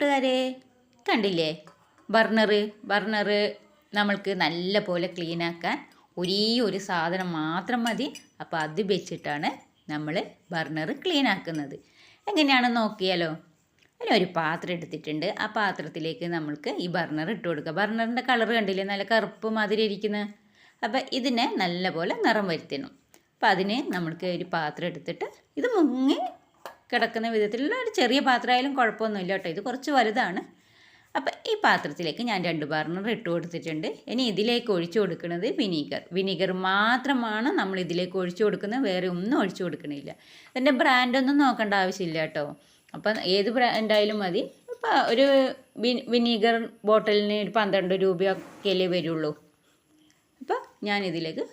കൂട്ടുകാരെ, കണ്ടില്ലേ ബർണർ നമ്മൾക്ക് നല്ല പോലെ ക്ലീനാക്കാൻ ഒരേ ഒരു സാധനം മാത്രം മതി. അപ്പോൾ അത് വെച്ചിട്ടാണ് നമ്മൾ ബർണർ ക്ലീനാക്കുന്നത്. എങ്ങനെയാണെന്ന് നോക്കിയാലോ. അതിനൊരു പാത്രം എടുത്തിട്ടുണ്ട്. ആ പാത്രത്തിലേക്ക് നമ്മൾക്ക് ഈ ബർണർ ഇട്ട് കൊടുക്കുക. ബർണറിൻ്റെ കളർ കണ്ടില്ലേ, നല്ല കറുപ്പ് മാതിരി ഇരിക്കുന്നത്. അപ്പോൾ ഇതിനെ നല്ല പോലെ നിറം വരുത്തണം. അപ്പോൾ അതിന് നമ്മൾക്ക് ഒരു പാത്രം എടുത്തിട്ട് ഇത് മുങ്ങി കിടക്കുന്ന വിധത്തിലുള്ള ഒരു ചെറിയ പാത്രമായാലും കുഴപ്പമൊന്നുമില്ല കേട്ടോ. ഇത് കുറച്ച് വലുതാണ്. അപ്പം ഈ പാത്രത്തിലേക്ക് ഞാൻ 2 ബർണർ ഇട്ട് കൊടുത്തിട്ടുണ്ട്. ഇനി ഇതിലേക്ക് ഒഴിച്ചു കൊടുക്കുന്നത് വിനീഗർ മാത്രമാണ് നമ്മൾ ഇതിലേക്ക് ഒഴിച്ചു കൊടുക്കുന്നത്. വേറെ ഒന്നും ഒഴിച്ചു കൊടുക്കണില്ല. ഇതിൻ്റെ ബ്രാൻഡൊന്നും നോക്കേണ്ട ആവശ്യമില്ല കേട്ടോ. അപ്പം ഏത് ബ്രാൻഡായാലും മതി. ഇപ്പം ഒരു വിനീഗർ ബോട്ടലിന് ഒരു 12 രൂപയൊക്കെയല്ലേ വരുള്ളൂ. അപ്പം ഞാനിതിലേക്ക്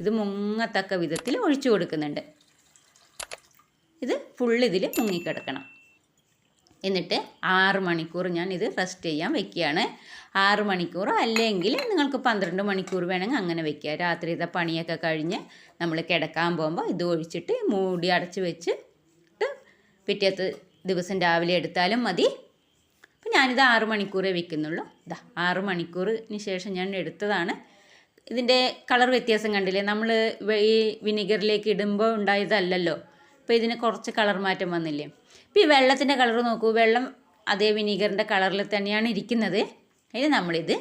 ഇത് മുങ്ങത്തക്ക വിധത്തിൽ ഒഴിച്ചു കൊടുക്കുന്നുണ്ട്. ഇത് ഫുള്ള് ഇതിൽ മുങ്ങിക്കിടക്കണം. എന്നിട്ട് 6 മണിക്കൂർ ഞാൻ ഇത് റെസ്റ്റ് ചെയ്യാൻ വെക്കുകയാണ്. 6 മണിക്കൂർ അല്ലെങ്കിൽ നിങ്ങൾക്ക് 12 മണിക്കൂർ വേണമെങ്കിൽ അങ്ങനെ വെക്കുക. രാത്രിയിലത്തെ പണിയൊക്കെ കഴിഞ്ഞ് നമ്മൾ കിടക്കാൻ പോകുമ്പോൾ ഇത് ഒഴിച്ചിട്ട് മൂടി അടച്ച് വെച്ചിട്ട് പിറ്റേത്തെ ദിവസം രാവിലെ എടുത്താലും മതി. അപ്പം ഞാനിത് 6 മണിക്കൂറേ വെക്കുന്നുള്ളൂ. 6 മണിക്കൂറിന് ശേഷം ഞാൻ എടുത്തതാണ്. ഇതിൻ്റെ കളർ വ്യത്യാസം കണ്ടില്ലേ, നമ്മൾ ഈ വിനീഗറിലേക്ക് ഇടുമ്പോൾ ഉണ്ടായതല്ലല്ലോ. അപ്പോൾ ഇതിന് കുറച്ച് കളർ മാറ്റം വന്നില്ലേ. ഇപ്പോൾ ഈ വെള്ളത്തിൻ്റെ കളർ നോക്കൂ, വെള്ളം അതേ വിനീഗറിൻ്റെ കളറിൽ തന്നെയാണ് ഇരിക്കുന്നത്. അതിന് നമ്മളിത്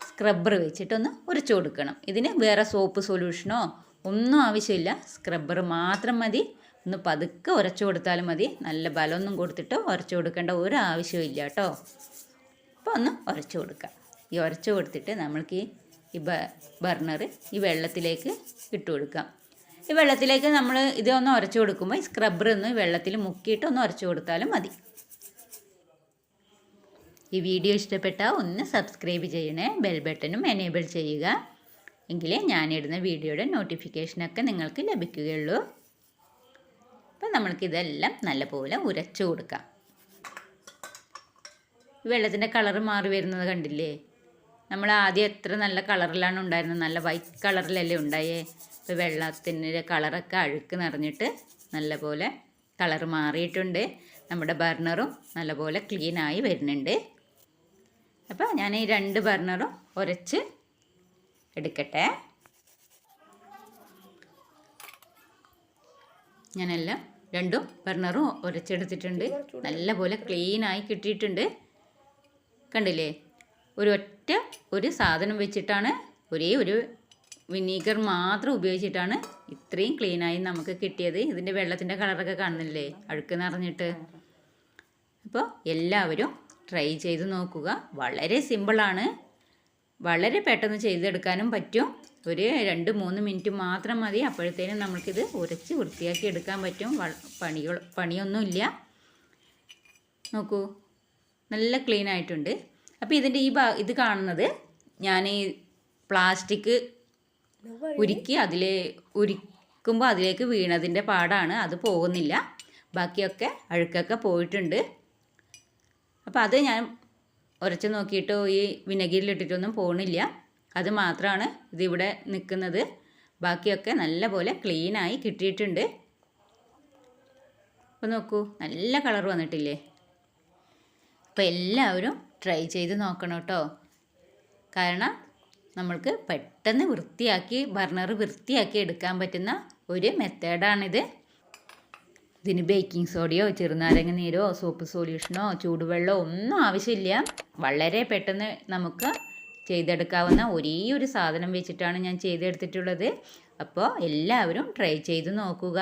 സ്ക്രബ്ബർ വെച്ചിട്ടൊന്ന് ഉരച്ചു കൊടുക്കണം. ഇതിന് വേറെ സോപ്പ് സൊല്യൂഷനോ ഒന്നും ആവശ്യമില്ല, സ്ക്രബ്ബർ മാത്രം മതി. ഒന്ന് പതുക്കെ ഉരച്ചു കൊടുത്താലും മതി. നല്ല ബലമൊന്നും കൊടുത്തിട്ട് ഉരച്ചു കൊടുക്കേണ്ട ഒരു ആവശ്യമില്ല കേട്ടോ. അപ്പോൾ ഒന്ന് ഉരച്ചു കൊടുക്കാം. ഈ ഉരച്ചു കൊടുത്തിട്ട് നമ്മൾക്ക് ഈ ബർണർ ഈ വെള്ളത്തിലേക്ക് ഇട്ട് കൊടുക്കാം. ഈ വെള്ളത്തിലേക്ക് നമ്മൾ ഇതൊന്ന് ഉരച്ചു കൊടുക്കുമ്പോൾ ഈ സ്ക്രബ്ബർ ഒന്ന് വെള്ളത്തിൽ മുക്കിയിട്ട് ഒന്ന് ഉരച്ചു കൊടുത്താലും മതി. ഈ വീഡിയോ ഇഷ്ടപ്പെട്ടാൽ ഒന്ന് സബ്സ്ക്രൈബ് ചെയ്യണേ, ബെൽ ബട്ടണും എനേബിൾ ചെയ്യുക. എങ്കിലേ ഞാനിടുന്ന വീഡിയോയുടെ നോട്ടിഫിക്കേഷനൊക്കെ നിങ്ങൾക്ക് ലഭിക്കുകയുള്ളൂ. അപ്പം നമ്മൾക്കിതെല്ലാം നല്ലപോലെ ഉരച്ചു കൊടുക്കാം. വെള്ളത്തിൻ്റെ കളറ് മാറി വരുന്നത് കണ്ടില്ലേ. നമ്മൾ ആദ്യം എത്ര നല്ല കളറിലാണ് ഉണ്ടായിരുന്നത്, നല്ല വൈറ്റ് കളറിലല്ലേ ഉണ്ടായേ. ഇപ്പോൾ വെള്ളത്തിൻ്റെ കളറൊക്കെ അഴുക്ക് നിറഞ്ഞിട്ട് നല്ലപോലെ കളറ് മാറിയിട്ടുണ്ട്. നമ്മുടെ ബർണറും നല്ലപോലെ ക്ലീനായി വരുന്നുണ്ട്. അപ്പോൾ ഞാൻ ഈ 2 ബർണറും ഉരച്ച് എടുക്കട്ടെ. ഞാനെല്ലാം 2 ബർണറും ഉരച്ചെടുത്തിട്ടുണ്ട്. നല്ലപോലെ ക്ലീനായി കിട്ടിയിട്ടുണ്ട്. കണ്ടില്ലേ, ഒരു സാധനം വെച്ചിട്ടാണ്, ഒരേ ഒരു വിനീഗർ മാത്രം ഉപയോഗിച്ചിട്ടാണ് ഇത്രയും ക്ലീനായി നമുക്ക് കിട്ടിയത്. ഇതിൻ്റെ വെള്ളത്തിൻ്റെ കളറൊക്കെ കാണുന്നില്ലേ, അഴുക്ക് നിറഞ്ഞിട്ട്. അപ്പോൾ എല്ലാവരും ട്രൈ ചെയ്ത് നോക്കുക. വളരെ സിമ്പിളാണ്, വളരെ പെട്ടെന്ന് ചെയ്തെടുക്കാനും പറ്റും. ഒരു 2-3 മിനിറ്റ് മാത്രം മതി. അപ്പോഴത്തേനും നമുക്കിത് ഉരച്ച് വൃത്തിയാക്കി എടുക്കാൻ പറ്റും. പണിയൊന്നുമില്ല. നോക്കൂ, നല്ല ക്ലീൻ ആയിട്ടുണ്ട്. അപ്പോൾ ഇതിൻ്റെ ഇത് കാണുന്നത് ഞാൻ ഈ പ്ലാസ്റ്റിക് ഉരിക്കുമ്പോൾ അതിലേക്ക് വീണതിൻ്റെ പാടാണ്. അത് പോകുന്നില്ല, ബാക്കിയൊക്കെ അഴുക്കൊക്കെ പോയിട്ടുണ്ട്. അപ്പോൾ അത് ഞാൻ ഉരച്ച് നോക്കിയിട്ട് ഈ വിനെഗിരിലിട്ടിട്ടൊന്നും പോകണില്ല. അത് മാത്രമാണ് ഇതിവിടെ നിൽക്കുന്നത്. ബാക്കിയൊക്കെ നല്ലപോലെ ക്ലീനായി കിട്ടിയിട്ടുണ്ട്. അപ്പോൾ നോക്കൂ, നല്ല കളർ വന്നിട്ടില്ലേ. അപ്പോൾ എല്ലാവരും ട്രൈ ചെയ്ത് നോക്കണം കേട്ടോ. കാരണം നമ്മൾക്ക് പെട്ടെന്ന് ബർണർ വൃത്തിയാക്കി എടുക്കാൻ പറ്റുന്ന ഒരു മെത്തേഡാണിത്. ഇതിന് ബേക്കിംഗ് സോഡയോ ചെറുനാരങ്ങ നീരോ സോപ്പ് സൊല്യൂഷനോ ചൂടുവെള്ളമോ ഒന്നും ആവശ്യമില്ല. വളരെ പെട്ടെന്ന് നമുക്ക് ചെയ്തെടുക്കാവുന്ന ഒരേ ഒരു സാധനം വെച്ചിട്ടാണ് ഞാൻ ചെയ്തെടുത്തിട്ടുള്ളത്. അപ്പോൾ എല്ലാവരും ട്രൈ ചെയ്ത് നോക്കുക.